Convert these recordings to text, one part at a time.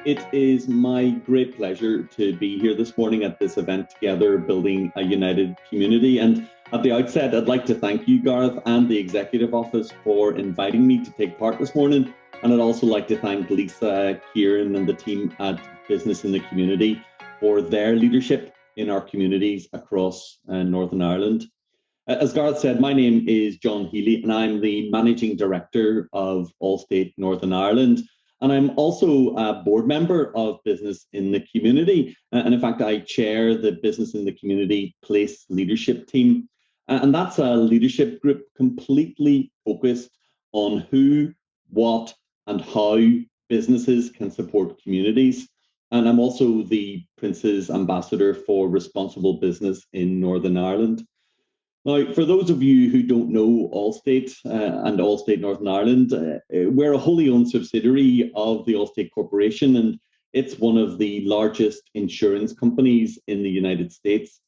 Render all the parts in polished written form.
It is my great pleasure to be here this morning at this event together, building a united community. And at the outset, I'd like to thank you, Gareth, and the Executive Office for inviting me to take part this morning. And I'd also like to thank Lisa, Kieran, and the team at Business in the Community for their leadership in our communities across Northern Ireland. As Gareth said, my name is John Healy, and I'm the Managing Director of AllState Northern Ireland. And I'm also a board member of Business in the Community. And in fact, I chair the Business in the Community Place Leadership Team. And that's a leadership group completely focused on who, what, and how businesses can support communities. And I'm also the Prince's Ambassador for Responsible Business in Northern Ireland. Now, for those of you who don't know AllState and AllState Northern Ireland, we're a wholly owned subsidiary of the AllState Corporation, and it's one of the largest insurance companies in the United States.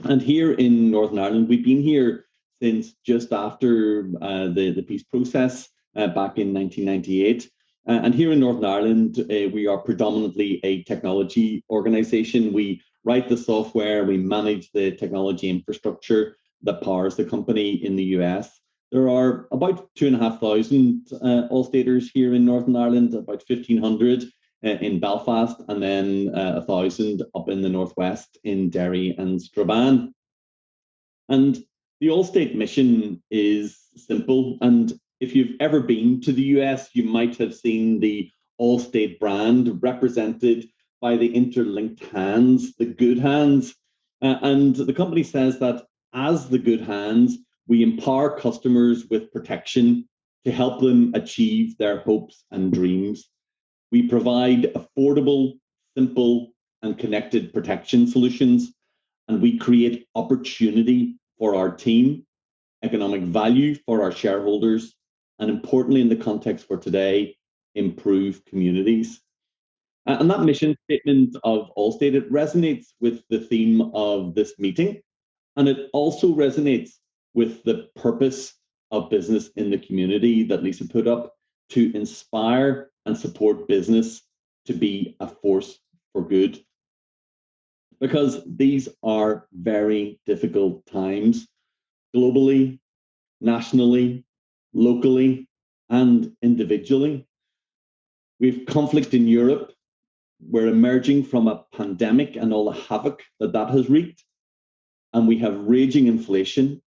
And here in Northern Ireland, we've been here since just after the peace process back in 1998. And here in Northern Ireland, we are predominantly a technology organization. We write the software, we manage the technology infrastructure that powers the company in the US. There are about 2,500 Allstaters here in Northern Ireland, about 1,500 in Belfast, and then 1,000 up in the Northwest in Derry and Strabane. And the Allstate mission is simple. And if you've ever been to the US, you might have seen the Allstate brand represented by the interlinked hands, the good hands. And the company says that as the good hands, we empower customers with protection to help them achieve their hopes and dreams. We provide affordable, simple, and connected protection solutions, and we create opportunity for our team, economic value for our shareholders, and importantly, in the context for today, improve communities. And that mission statement of Allstate, it resonates with the theme of this meeting. And it also resonates with the purpose of Business in the Community that Lisa put up, to inspire and support business to be a force for good. Because these are very difficult times, globally, nationally, locally, and individually. We have conflict in Europe. We're emerging from a pandemic and all the havoc that has wreaked. And we have raging inflation,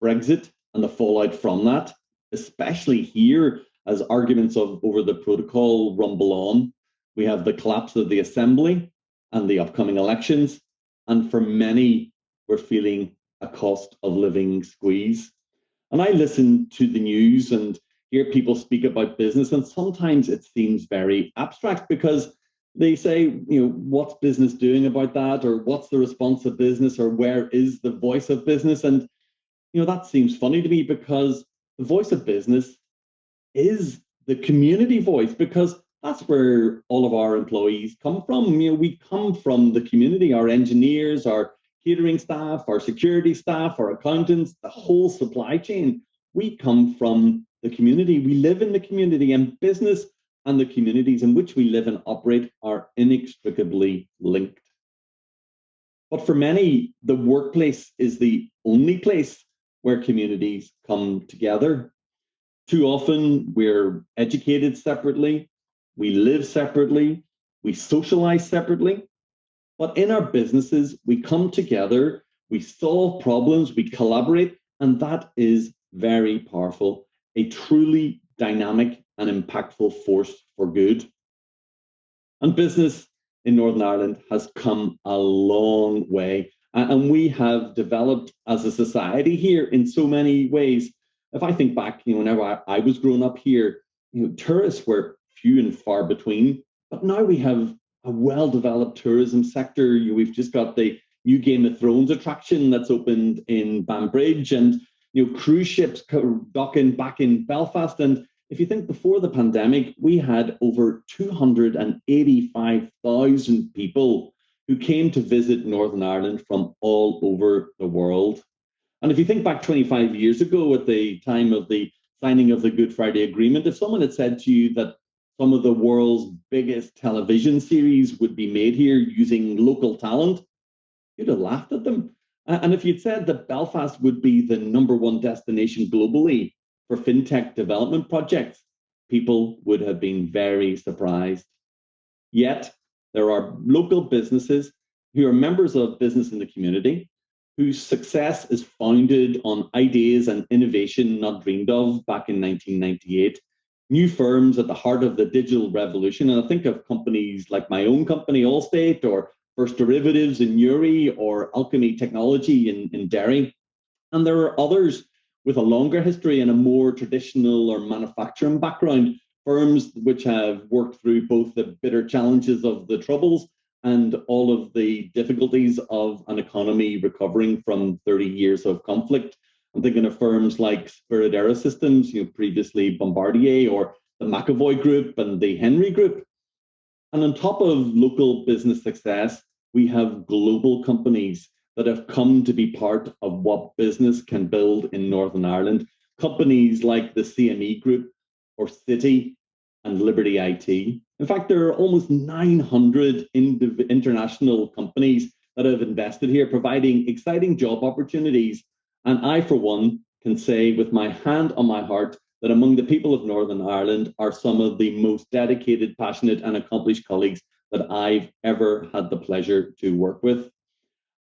Brexit, and the fallout from that, especially here as arguments over the protocol rumble on. We have the collapse of the Assembly and the upcoming elections. And for many, we're feeling a cost of living squeeze. And I listen to the news and hear people speak about business, and sometimes it seems very abstract because they say, what's business doing about that? Or what's the response of business? Or where is the voice of business? And, that seems funny to me, because the voice of business is the community voice, because that's where all of our employees come from. We come from the community, our engineers, our catering staff, our security staff, our accountants, the whole supply chain. We come from the community. We live in the community, and business and the communities in which we live and operate are inextricably linked. But for many, the workplace is the only place where communities come together. Too often, we're educated separately, we live separately, we socialize separately. But in our businesses, we come together, we solve problems, we collaborate, and that is very powerful. A truly dynamic and impactful force for good. And business in Northern Ireland has come a long way. And we have developed as a society here in so many ways. If I think back, whenever I was growing up here, tourists were few and far between. But now we have a well-developed tourism sector. We've just got the new Game of Thrones attraction that's opened in Banbridge, and cruise ships docking back in Belfast. And if you think before the pandemic, we had over 285,000 people who came to visit Northern Ireland from all over the world. And if you think back 25 years ago at the time of the signing of the Good Friday Agreement, if someone had said to you that some of the world's biggest television series would be made here using local talent, you'd have laughed at them. And if you'd said that Belfast would be the #1 destination globally for fintech development projects, people would have been very surprised. Yet, there are local businesses who are members of business in the community, whose success is founded on ideas and innovation not dreamed of back in 1998. New firms at the heart of the digital revolution. And I think of companies like my own company, AllState, or First Derivatives in Uri, or Alchemy Technology in Derry. And there are others with a longer history and a more traditional or manufacturing background, firms which have worked through both the bitter challenges of the Troubles and all of the difficulties of an economy recovering from 30 years of conflict. I'm thinking of firms like Spirit Aerosystems, previously Bombardier, or the McAvoy Group and the Henry Group. And on top of local business success, we have global companies that have come to be part of what business can build in Northern Ireland. Companies like the CME Group, or Citi, and Liberty IT. In fact, there are almost 900 international companies that have invested here, providing exciting job opportunities. And I, for one, can say with my hand on my heart that among the people of Northern Ireland are some of the most dedicated, passionate, and accomplished colleagues that I've ever had the pleasure to work with.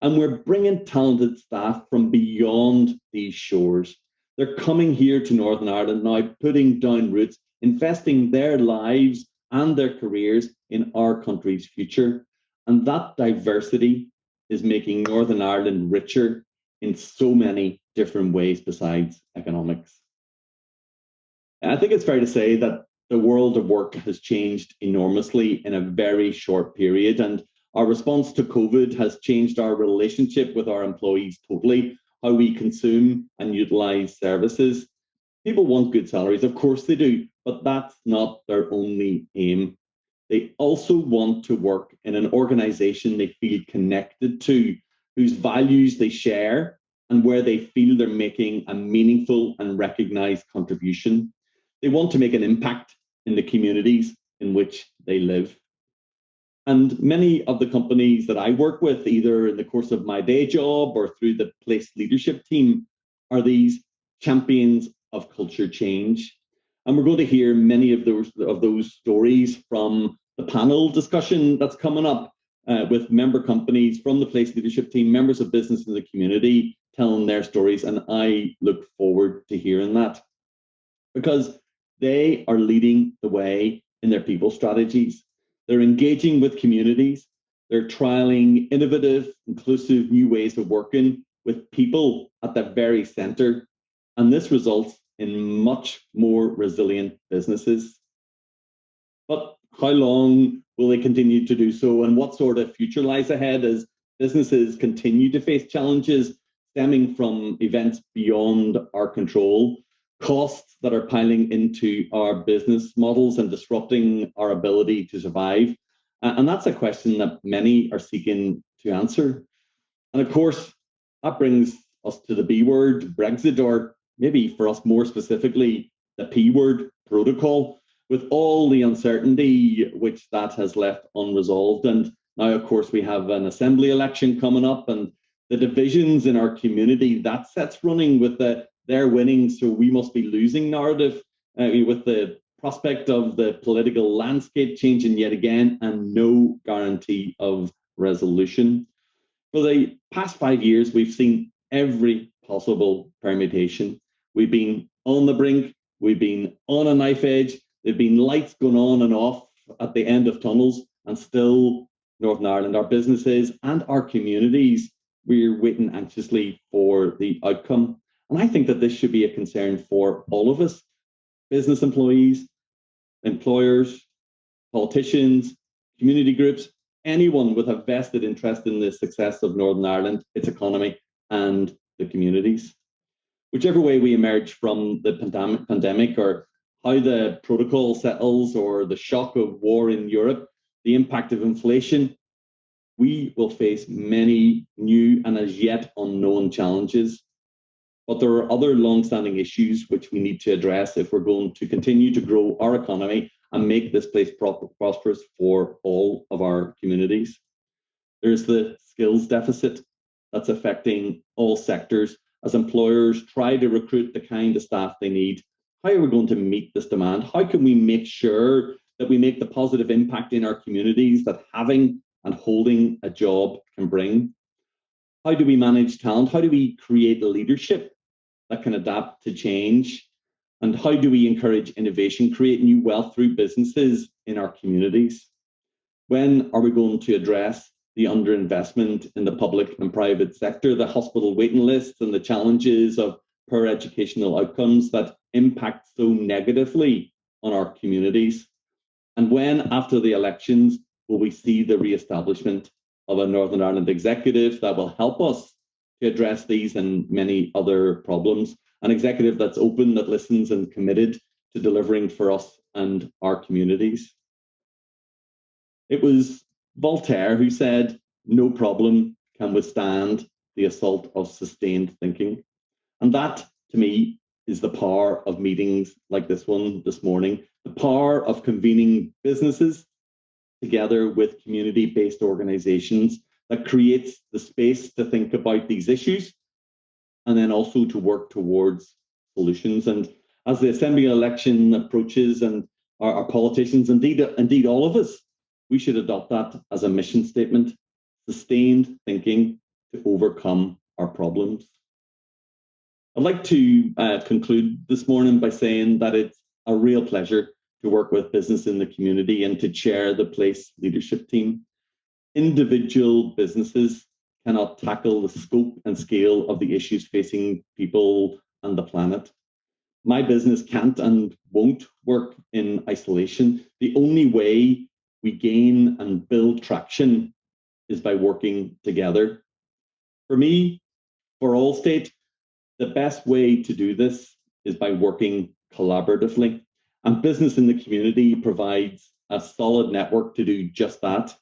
And we're bringing talented staff from beyond these shores. They're coming here to Northern Ireland now, putting down roots, investing their lives and their careers in our country's future. And that diversity is making Northern Ireland richer in so many different ways besides economics. I think it's fair to say that the world of work has changed enormously in a very short period, and our response to COVID has changed our relationship with our employees totally, how we consume and utilize services. People want good salaries, of course they do, but that's not their only aim. They also want to work in an organization they feel connected to, whose values they share, and where they feel they're making a meaningful and recognized contribution. They want to make an impact in the communities in which they live. And many of the companies that I work with, either in the course of my day job or through the place leadership team, are these champions of culture change. And we're going to hear many of those stories from the panel discussion that's coming up with member companies from the place leadership team, members of business in the community, telling their stories. And I look forward to hearing that, because they are leading the way in their people strategies. They're engaging with communities. They're trialing innovative, inclusive new ways of working with people at the very center. And this results in much more resilient businesses. But how long will they continue to do so? And what sort of future lies ahead as businesses continue to face challenges stemming from events beyond our control? Costs that are piling into our business models and disrupting our ability to survive? And that's a question that many are seeking to answer. And of course, that brings us to the B word, Brexit, or maybe for us more specifically, the P word, protocol, with all the uncertainty which that has left unresolved. And now, of course, we have an assembly election coming up, and the divisions in our community, that set's running with they're winning, so we must be losing narrative, with the prospect of the political landscape changing yet again and no guarantee of resolution. For the past 5 years, we've seen every possible permutation. We've been on the brink, we've been on a knife edge, there've been lights going on and off at the end of tunnels, and still Northern Ireland, our businesses and our communities, we're waiting anxiously for the outcome. And I think that this should be a concern for all of us, business employees, employers, politicians, community groups, anyone with a vested interest in the success of Northern Ireland, its economy, and the communities. Whichever way we emerge from the pandemic, or how the protocol settles, or the shock of war in Europe, the impact of inflation, we will face many new and as yet unknown challenges. But there are other long-standing issues which we need to address if we're going to continue to grow our economy and make this place prosperous for all of our communities. There's the skills deficit that's affecting all sectors as employers try to recruit the kind of staff they need. How are we going to meet this demand? How can we make sure that we make the positive impact in our communities that having and holding a job can bring? How do we manage talent? How do we create leadership that can adapt to change? And how do we encourage innovation, create new wealth through businesses in our communities? When are we going to address the underinvestment in the public and private sector, the hospital waiting lists, and the challenges of poor educational outcomes that impact so negatively on our communities? And when, after the elections, will we see the re-establishment of a Northern Ireland executive that will help us to address these and many other problems? An executive that's open, that listens, and committed to delivering for us and our communities. It was Voltaire who said, "No problem can withstand the assault of sustained thinking." And that, to me, is the power of meetings like this one this morning, the power of convening businesses together with community-based organizations that creates the space to think about these issues and then also to work towards solutions. And as the Assembly election approaches, and our politicians, indeed all of us, we should adopt that as a mission statement: sustained thinking to overcome our problems. I'd like to conclude this morning by saying that it's a real pleasure to work with business in the community and to chair the place leadership team. Individual businesses cannot tackle the scope and scale of the issues facing people and the planet. My business can't and won't work in isolation. The only way we gain and build traction is by working together. For me, for AllState, the best way to do this is by working collaboratively. And business in the community provides a solid network to do just that.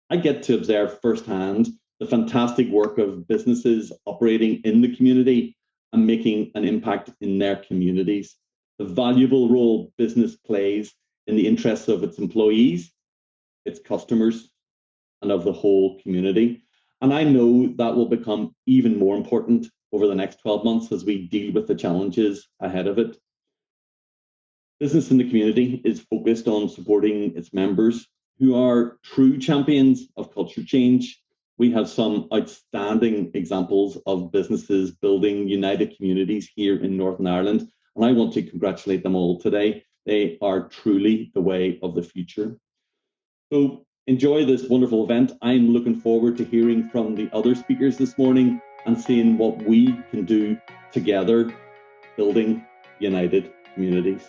I get to observe firsthand the fantastic work of businesses operating in the community and making an impact in their communities, the valuable role business plays in the interests of its employees, its customers, and of the whole community. And I know that will become even more important over the next 12 months as we deal with the challenges ahead of it. Business in the community is focused on supporting its members who are true champions of culture change. We have some outstanding examples of businesses building united communities here in Northern Ireland, and I want to congratulate them all today. They are truly the way of the future. So enjoy this wonderful event. I'm looking forward to hearing from the other speakers this morning and seeing what we can do together, building united communities.